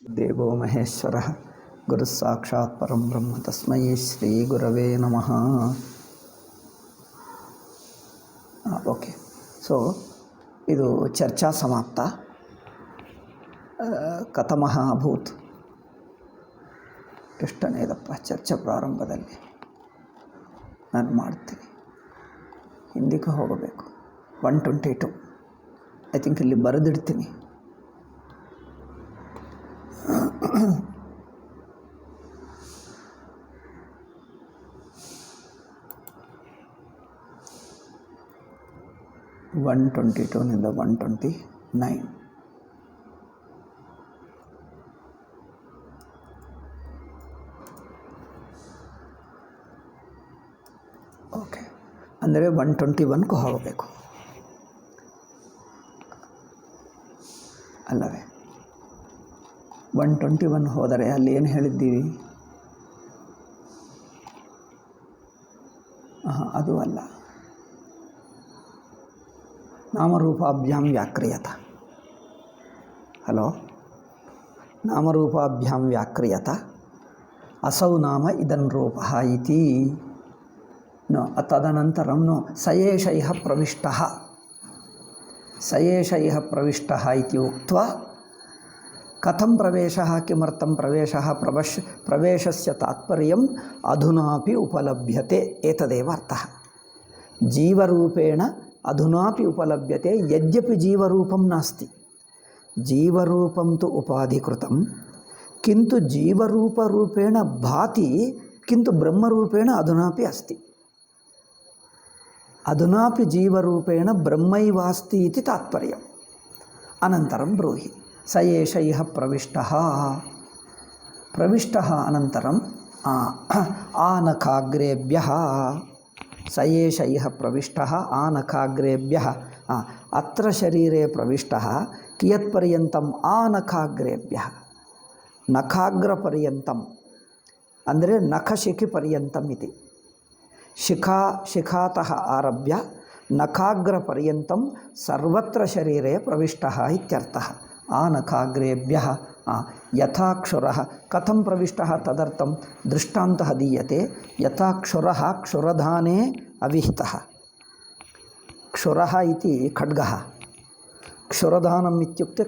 ದೇವೋ ಮಹೇಶ್ವರ ಗುರು ಸಾಕ್ಷಾತ್ ಪರಂ ಬ್ರಹ್ಮ ತಸ್ಮೈ ಶ್ರೀ ಗುರವೇ ನಮಃ. ಓಕೆ, ಸೊ ಇದು ಚರ್ಚಾ ಸಮಾಪ್ತ. ಕಥಮಃ ಅಭೂತ್ ಎಷ್ಟನೇದಪ್ಪ ಚರ್ಚೆ ಪ್ರಾರಂಭದಲ್ಲಿ ನಾನು ಮಾಡ್ತೀನಿ. ಹಿಂದಕ್ಕೆ ಹೋಗಬೇಕು. 122 ಐ ಥಿಂಕ್ ಇಲ್ಲಿ ಬರೆದಿಡ್ತೀನಿ. ನಿಂದ 129. ಓಕೆ, ಅಂದರೆ 121ಕ್ಕೂ ಹೋಗಬೇಕು ಅಲ್ಲವೇ? 121 ಹೋದರೆ ಅಲ್ಲಿ ಏನು ಹೇಳಿದ್ದೀವಿ? ಅದು ಅಲ್ಲ. ನಾಮರೂಪಾಭ್ಯಾಂ ವ್ಯಾಕ್ರಿಯತ. ಹಲೋ, ನಾಮರೂಪಾಭ್ಯಾಂ ವ್ಯಾಕ್ರಿಯತ ಅಸೌ ನಾಮ ಇದನ್ ರೂಪಃ ಇತಿ. नो तदनन्तरं नो सयेष इह प्रविष्टः इति उक्त्वा कथं प्रवेशः, किमर्थं प्रवेशः, प्रवेशस्य तात्पर्यम् अधुनापि उपलभ्यते. एतदेव अर्थः. जीवरूपेण अधुनापि उपलभ्यते, यद्यपि जीवरूपं नास्ति. जीवरूपं तु उपाधिकृतं, किन्तु जीवरूपरूपेण भाति, किन्तु ब्रह्मरूपेण अधुनापि अस्ति. अधुनापि जीवरूपेण ब्रह्मैवास्ति इति तात्पर्यम्. अनन्तरं ब्रूहि स एष इह प्रविष्टः अनन्तरम् आनखाग्रेभ्यः. स एष इह प्रविष्टः आनखाग्रेभ्यः. अत्र शरीरे प्रविष्टः कियत्पर्यन्तम्? आनखाग्रेभ्यः, नखाग्रपर्यन्तम्, ಅಂದರೆ ನಖಶಿಖಿಪರ್ಯಂತम् इति. शिखातः आरभ्य नखाग्रपर्यन्तं सर्वत्र शरीरे प्रविष्टः इत्यर्थः. आनखाग्रेभ्यः. यथा क्षुरः कथं प्रविष्टः तदर्थं दृष्टान्तः दीयते. यथा क्षुरः क्षुरधाने अविहितः. क्षुरः इति खड्गः. क्षुरदानम् इत्युक्ते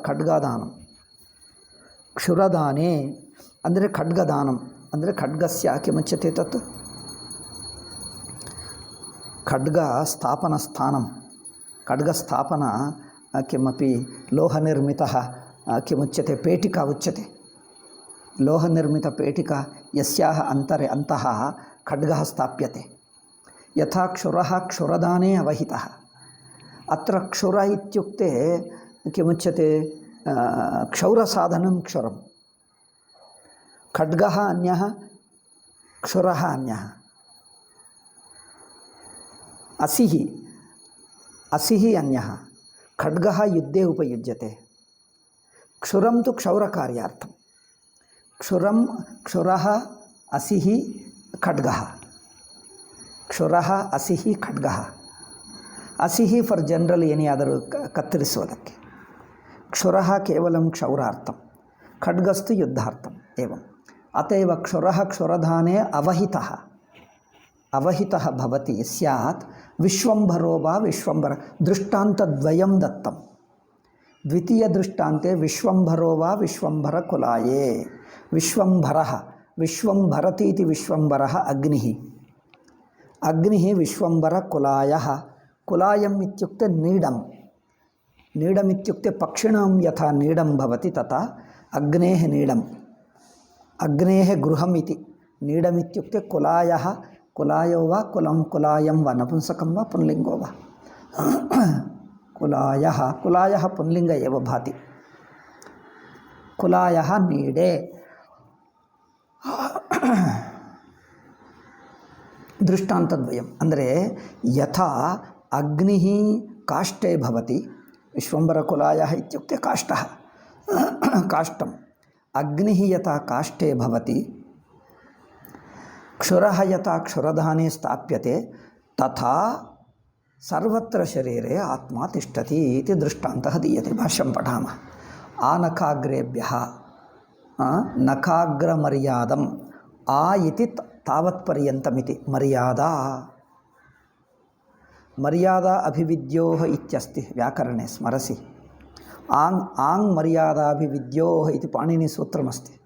खड्गादानं. क्षुरदाने ಅಂದರೆ ಖಡ್ಗದಾನಂ ಅಂದರೆ ಖಡ್ಗಸ್ಯ ಕಿಮುಚ್ಯತೆ ತತ್ खड्गस्थापनस्थानं. खड्गस्थापना किमपि लोहनिर्मितः किमुच्यते, पेटिका उच्यते. लोहनिर्मितपेटिका यस्याः अन्तः खड्गः स्थाप्यते. यथा क्षुरः क्षुरदाने अवहितः. अत्र क्षुर इत्युक्ते किमुच्यते? क्षौरसाधनं क्षुरं. खड्गः अन्यः, क्षुरः अन्यः. असिः अन्यः. खड्गः युद्धे उपयुज्यते. क्षुरं तु क्षौरकार्यार्थं. क्षुरः असिः खड्गः. क्षुरः असिः खड्गः. असिः ಫಾರ್ ಜನರಲ್ ಏನಾದರೂ ಕತ್ತರಿಸುವುದಕ್ಕೆ. क्षुरः ಕೇವಲಂ ಕ್ಷೌರಾರ್ಥಂ, ಖಡ್ಗಸ್ತು ಯುದ್ಧಾರ್ಥಂ. एवम् अतएव क्षुरः क्षुरधाने अवहितः भवति स्यात्. विश्वम्भरो वा विश्वम्भर. दृष्टान्तद्वयं दत्तं. द्वितीयदृष्टान्ते विश्वम्भरो वा विश्वम्भरकुलाये. विश्वम्भरः विश्वम्भरति इति. विश्वम्भरः अग्निः विश्वम्भरकुलायः. कुलायम् इत्युक्ते नीडम्. नीडमित्युक्ते पक्षिणां यथा नीडं भवति तथा अग्नेः नीडम्. अग्नेः गृहम् इति. नीडमित्युक्ते कुलायः. कुलायो वा कुलं कुलायं वा नपुंसकं वा पुंलिङ्गो वा. कुलायः पुंलिङ्ग एव भाति. कुलायः नीडे. दृष्टान्तद्वयम् ಅಂದರೆ यथा अग्निः काष्ठे भवति. विश्वम्भरकुलायः इत्युक्ते काष्ठः, काष्ठम्. अग्निः यथा काष्ठे भवति, क्षुरः यथा क्षुरधाने स्थाप्यते, तथा सर्वत्र शरीरे आत्मा तिष्ठति इति दृष्टान्तः दीयते. भाष्यं पठामः. आनखाग्रेभ्यः नखाग्रमर्यादम् आ इति तावत्पर्यन्तमिति मर्यादा मर्यादा अभिविद्योः इत्यस्ति व्याकरणे स्मरसि आङ् मर्यादाभिविद्योः इति पाणिनिसूत्रमस्ति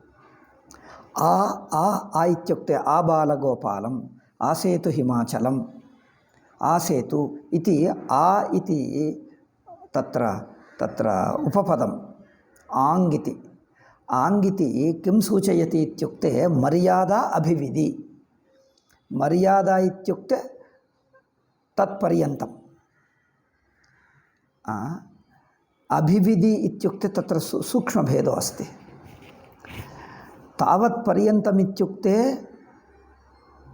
आ इत्युक्ते आबालगोपालम् आसेतु हिमाचलम् आसेतु इति आ इति तत्र उपपदम् आङ्गिति आङ्गिति किं सूचयति इत्युक्ते मर्यादा अभिविधि मर्यादा इत्युक्ते तत्पर्यन्तम् अभिविधि इत्युक्ते तत्र सूक्ष्मभेदो अस्ति तावत्पर्यन्तम् इत्युक्ते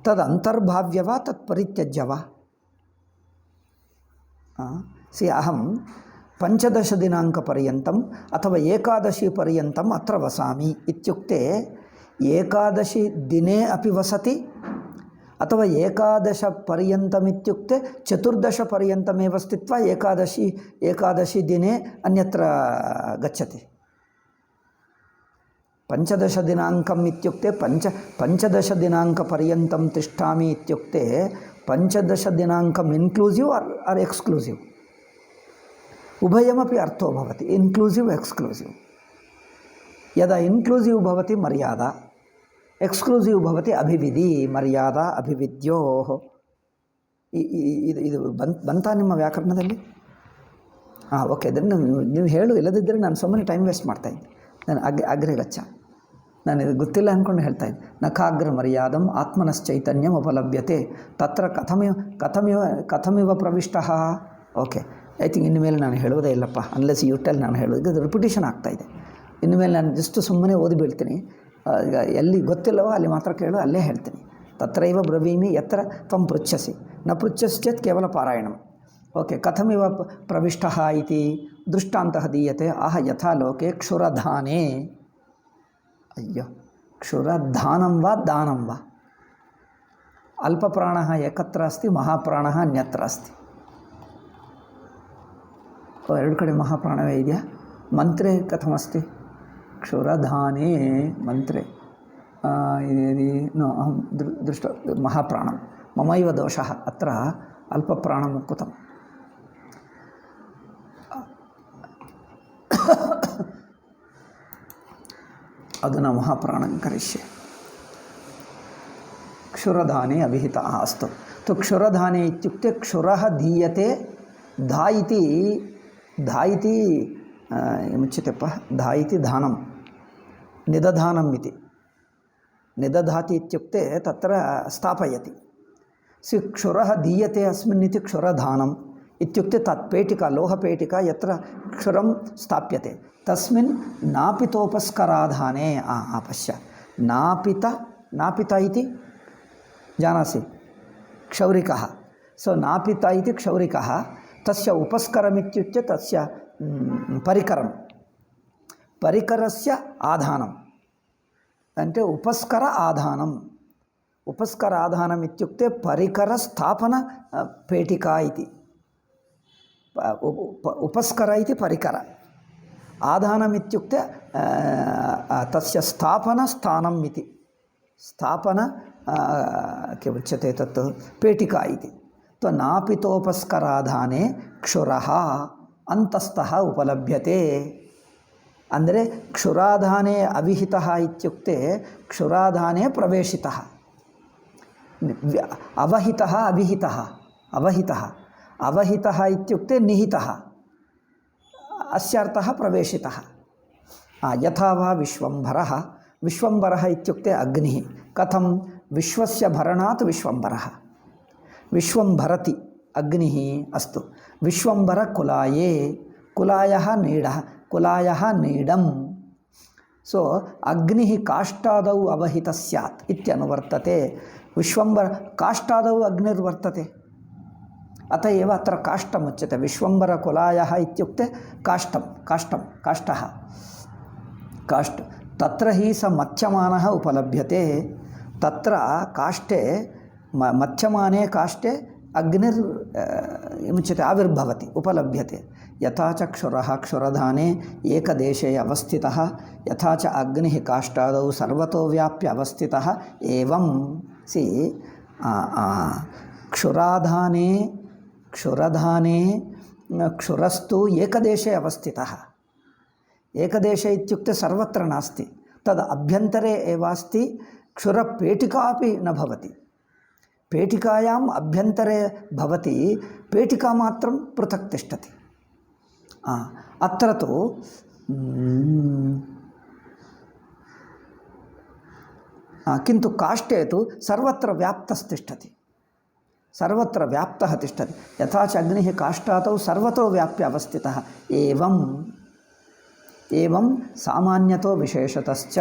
तदन्तर्भाव्य वा तत्परित्यज्य वा अहं 15 दिनाङ्कपर्यन्तम् अथवा 11 पर्यन्तम् अत्र वसामि इत्युक्ते 11 दिने अपि वसति अथवा 11 पर्यन्तम् इत्युक्ते 14 पर्यन्तमेव स्थित्वा 11 दिने अन्यत्र गच्छति 15 दिनाङ्कम् इत्युक्ते 15 दिनाङ्कपर्यन्तं तिष्ठामि इत्युक्ते 15 दिनाङ्कम् इन्क्लूसिव् आर् एक्स्क्लूसिव् उभयमपि अर्थो भवति इन्क्लूसिव् एक्स्क्लूसिव् यदा इन्क्लूसिव् भवति मर्यादा एक्स्क्लूसिव् भवति अभिविधि मर्यादा अभिविद्योः ಇದು ಬಂತಾ ನಿಮ್ಮ ವ್ಯಾಕರಣದಲ್ಲಿ ಓಕೆ ದೆನ್ ನೀವು ಹೇಳು ಇಲ್ಲದಿದ್ದರೆ ನಾನು ಸುಮ್ಮನೆ ಟೈಮ್ ವೇಸ್ಟ್ ಮಾಡ್ತಾಯಿದ್ದೆ ನಾನು ಅಗ್ರೆಗಚ್ಚ ನಾನು ಇದು ಗೊತ್ತಿಲ್ಲ ಅಂದ್ಕೊಂಡು ಹೇಳ್ತಾ ಇದ್ದೆ ನಖಾಗ್ರ ಮರ್ಯಾದಂ ಆತ್ಮನಶ್ಚೈತನ್ಯಂ ಉಪಲಭ್ಯತೆ ತತ್ರ ಕಥಮಿವ ಪ್ರವಿಷ್ಟಃ ಓಕೆ ಐ ಥಿಂಕ್ ಇನ್ಮೇಲೆ ನಾನು ಹೇಳೋದೇ ಇಲ್ಲಪ್ಪ ಅನ್ಲೆಸ್ ಯೂಟೆಲ್ ನಾನು ಹೇಳೋದು ಇದು ರಿಪಿಟೇಷನ್ ಆಗ್ತಾಯಿದೆ ಇನ್ಮೇಲೆ ನಾನು ಜಸ್ಟ್ ಸುಮ್ಮನೆ ಓದಿ ಬೀಳ್ತೀನಿ ಈಗ ಎಲ್ಲಿ ಗೊತ್ತಿಲ್ಲವೋ ಅಲ್ಲಿ ಮಾತ್ರ ಕೇಳು ಅಲ್ಲೇ ಹೇಳ್ತೀನಿ ತತ್ರೈವ ಬ್ರವೀಮಿ ಯತ್ರ ತ್ವಂ ಪೃಚ್ಛಸಿ ನ ಪೃಚ್ಛಶ್ಚೇತ್ ಕೇವಲ ಪಾರಾಯಣಂ ಓಕೆ ಕಥಮಿವ ಪ್ರವಿಷ್ಟಃ ಇತಿ ದೃಷ್ಟಾಂತಃ ದೀಯತೆ ಆಹ ಯಥಾ ಲೋಕೆ ಕ್ಷುರಧಾನೇ ಅಯ್ಯೋ ಕ್ಷುರಧಾನಂ ವಾ ದಾನಂ ವಾ ಅಲ್ಪಪ್ರಾಣಃ ಏಕತ್ರ ಅಸ್ತಿ ಮಹಾಪ್ರಾಣಃ ಅನ್ಯತ್ರ ಅಸ್ತಿ ಎರಡು ಕಡೆ ಮಹಾಪ್ರಾಣವೇ ಇದೆಯಾ ಮಂತ್ರೆ ಕಥಮಸ್ತಿ क्षुरधाने मंत्रे नो अहं दृष्ट महाप्राणं ममैव दोषः अत्र अल्पप्राणम् उक्तम् अधुना महाप्राणं करिष्ये क्षुरधाने अभिहितः अस्तु तो क्षुरधाने इत्युक्ते क्षुरः दीयते धा इति मुच्यतेप्प धा इति धानं निदधानम् इति निदधाति इत्युक्ते तत्र स्थापयति क्षुरः दीयते अस्मिन् इति क्षुरधानम् इत्युक्ते तत् पेटिका लोहपेटिका यत्र क्षुरं स्थाप्यते तस्मिन् नापितोपस्कराधाने पश्य नापित इति जानासि क्षौरिकः सो नापित इति क्षौरिकः तस्य उपस्करमित्युक्ते तस्य परिकरस्य आधानम् అంటే ఉపస్కర ఆధానం ఉపస్కర ఆధానం ఇత్యుక్తే పరికర స్థాపన పేటికా ఇది ఉపస్కర ఇది పరికర ఆధానం ఇత్యుక్తే తస్య స్థాపన స్థానం ఇది స్థాపన కే ఉచ్యతే తత్ పేటికా ఇది తో నాపితోపస్కరాధానే క్షురః ಅಂತಸ್ಥಃ ಉಪಲಭ್ಯತೆ ಅಂದರೆ ಕ್ಷುರಾಧಾನೆ ಅವಿಹಿತಃ ಇತ್ಯುಕ್ತೆ ಕ್ಷುರಾಧಾನೆ ಪ್ರವೇಶಿತಃ ಅವಹಿತಃ ಅವಿಹಿತಃ ಅವಹಿತಃ ಇತ್ಯುಕ್ತೆ ನಿಹಿತಃ अस्यार्थः प्रवेशितः यथा वा विश्वम्भरः इत्युक्ते अग्निः कथं विश्वस्य भरणात् विश्वम्भरः विश्वम्भरति अग्निः अस्तु विश्वम्भरकुलाये कुलायः नीडं सो अग्निः काष्ठादौ अवहितः स्यात् इत्यनुवर्तते विश्वम्भर काष्ठादौ अग्निर्वर्तते अत एव अत्र काष्ठम् उच्यते विश्वम्भरकुलायः इत्युक्ते काष्ठः तत्र हि स मत्स्यमानः उपलभ्यते तत्र काष्ठे मत्स्यमाने काष्ठे अग्निर् मुच्यते आविर्भवति उपलभ्यते यथा च क्षुरः क्षुरधाने एकदेशे अवस्थितः यथा च अग्निः काष्ठादौ सर्वतो व्याप्य अवस्थितः एवं सी क्षुराधाने क्षुरस्तु एकदेशे अवस्थितः। एकदेशे इत्युक्ते सर्वत्र नास्ति, तद् अभ्यन्तरे एव अस्ति। क्षुरपेटिका अपि न भवति, पेटिकायाम् अभ्यन्तरे भवति, पेटिका मात्रं पृथक् तिष्ठति। अत्र तु किन्तु काष्ठे तु सर्वत्र व्याप्तस्तिष्ठति, सर्वत्र व्याप्तः तिष्ठति। यथा च अग्निः काष्ठातौ सर्वतो व्याप्य अवस्थितः एवं सामान्यतो विशेषतश्च,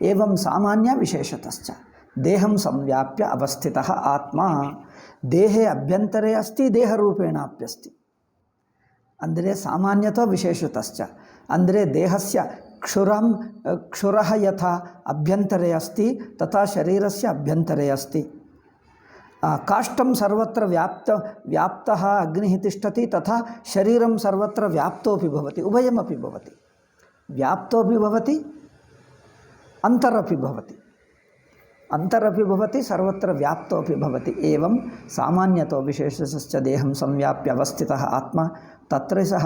एवं सामान्य विशेषतश्च देहं संव्याप्य अवस्थितः आत्मा देहे अभ्यन्तरे अस्ति, देहरूपेणाप्यस्ति। अंदरे सामान्यतो विशेषतश्च अंदरे देहस्य क्षुरः यथा अभ्यन्तरे अस्ति तथा शरीरस्य अभ्यन्तरे अस्ति। काष्ठं सर्वत्र व्याप्तः अग्निः तिष्ठति, तथा शरीरं सर्वत्र व्याप्तोऽपि भवति, उभयमपि भवति, व्याप्तोऽपि भवति अन्तरपि भवति, अंतरपि भवति सर्वत्र व्याप्तोऽपि भवति। एवं सामान्यतो विशेषश्च देहं संव्याप्य अवस्थितः आत्मा तत्र सह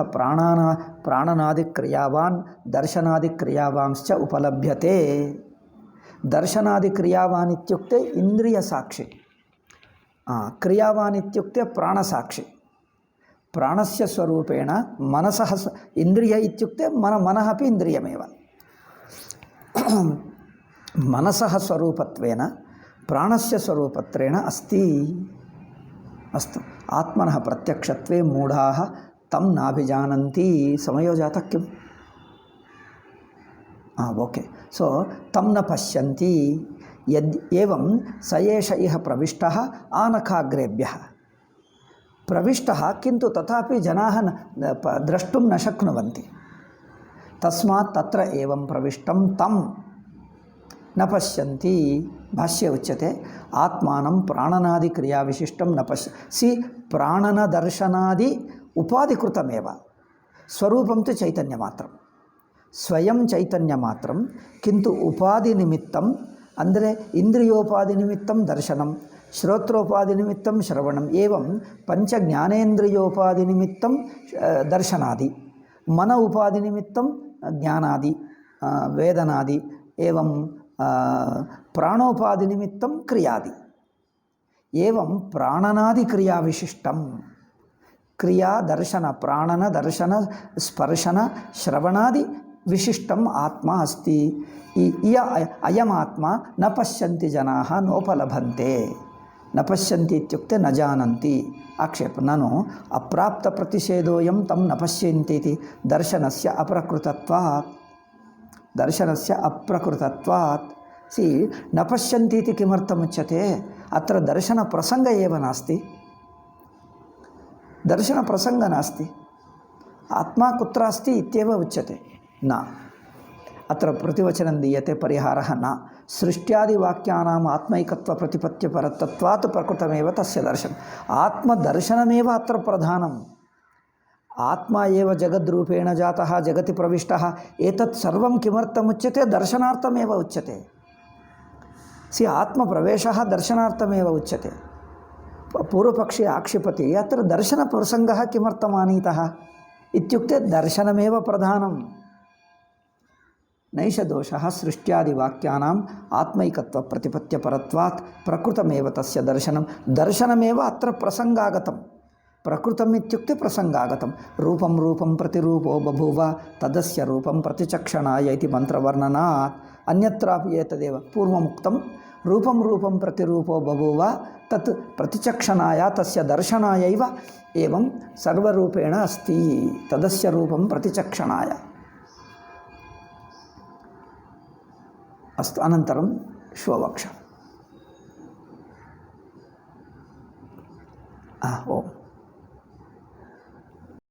प्राणनादिक्रियावान् दर्शनादिक्रियावांश्च उपलभ्यते। दर्शनादिक्रियावान् इत्युक्ते इन्द्रियसाक्षी, क्रियावान् इत्युक्ते प्राणसाक्षी। प्राणस्य स्वरूपेण मनसः इन्द्रिय इत्युक्ते मनः अपि इन्द्रियमेव। मनसः स्वरूपत्वेन प्राणस्य स्वरूपत्वेन अस्ति। अस्तु, आत्मनः प्रत्यक्षत्वे मूढाः तं नाभिजानन्ति। समयो जातः किम्? ओके, सो तं न पश्यन्ति। यद् एवं स एष इह प्रविष्टः आनखाग्रेभ्यः प्रविष्टः, किन्तु तथापि जनाः द्रष्टुं न शक्नुवन्ति। तस्मात् तत्र एवं प्रविष्टं तं न पश्यन्ति। भाष्ये उच्यते आत्मानं प्राणनादिक्रियाविशिष्टं न पश्यसि। प्राणनदर्शनादि उपाधिकृतमेव, स्वरूपं तु चैतन्यमात्रं, स्वयं चैतन्यमात्रं, किन्तु उपाधिनिमित्तम् ಅಂದರೆ ಇಂದ್ರಿಯೋಪಾಧಿನಿಮಿತ್ತಂ ದರ್ಶನಂ, ಶ್ರೋತ್ರೋಪಾಧಿನಿಮಿತ್ತಂ ಶ್ರವಣಂ, ಏವಂ ಪಂಚ ಜ್ಞಾನೇಂದ್ರಿಯೋಪಾಧಿನಿಮಿತ್ತಂ ದರ್ಶನಾದಿ, ಮನ ಉಪಾಧಿನಿಮಿತ್ತಂ ಜ್ಞಾನಾದಿ ವೇದನಾದಿ, ಏವಂ ಪ್ರಾಣೋಪಾಧಿನಿಮಿತ್ತಂ ಕ್ರಿಯಾದಿ। ಏವಂ ಪ್ರಾಣನಾದಿ ಕ್ರಿಯಾವಿಶಿಷ್ಟಂ, ಕ್ರಿಯಾ ದರ್ಶನ ಪ್ರಾಣನ ದರ್ಶನ ಸ್ಪರ್ಶನ ಶ್ರವಣಾದಿ विशिष्टम आत्मा अस्ति। अयमात्मा न पश्यन्ति जनाः नोपलभन्ते। न पश्यन्ति इत्युक्ते न जानन्ति। आक्षेप ननु अप्राप्त प्रतिषेधोऽयं तं न पश्यन्ति इति दर्शनस्य अप्रकृतत्वात्, दर्शनस्य अप्रकृतत्वात्। सी न पश्यन्ति इति किमर्थमुच्यते? अत्र दर्शनप्रसङ्ग एव नास्ति, दर्शनप्रसङ्ग नास्ति। आत्मा कुत्र अस्ति इत्येव उच्यते न। अत्र प्रतिवचनं दीयते परिहारः न। सृष्ट्यादिवाक्यानाम् आत्मैकत्व प्रतिपत्त्यपरत्वात् प्रकृतमेव तस्य दर्शनम्। आत्मदर्शनमेव अत्र प्रधानम्। आत्मा एव जगद्रूपेण जातः, जगति प्रविष्टः। एतत् सर्वं किमर्थमुच्यते? दर्शनार्थमेव उच्यते। सी आत्मप्रवेशः दर्शनार्थमेव उच्यते। पूर्वपक्षे आक्षिपति अत्र दर्शनप्रसङ्गः किमर्थम् आनीतः इत्युक्ते दर्शनमेव प्रधानम्। नैष दोषः सृष्ट्यादिवाक्यानाम् आत्मैकत्व प्रतिपत्त्यपरत्वात् प्रकृतमेव तस्य दर्शनं। दर्शनमेव अत्र प्रसङ्गागतं। प्रकृतम् इत्युक्ते प्रसङ्गागतं। रूपं रूपं प्रतिरूपो बभूव तदस्य रूपं प्रतिचक्षणाय इति मन्त्रवर्णनात् अन्यत्रापि एतदेव पूर्वमुक्तं। रूपं रूपं प्रतिरूपो बभूव तत् प्रतिचक्षणाय तस्य दर्शनायैव एवं सर्वरूपेण अस्ति, तदस्य रूपं प्रतिचक्षणाय। अस्तु, अनन्तरं श्वः वक्ष्यामि।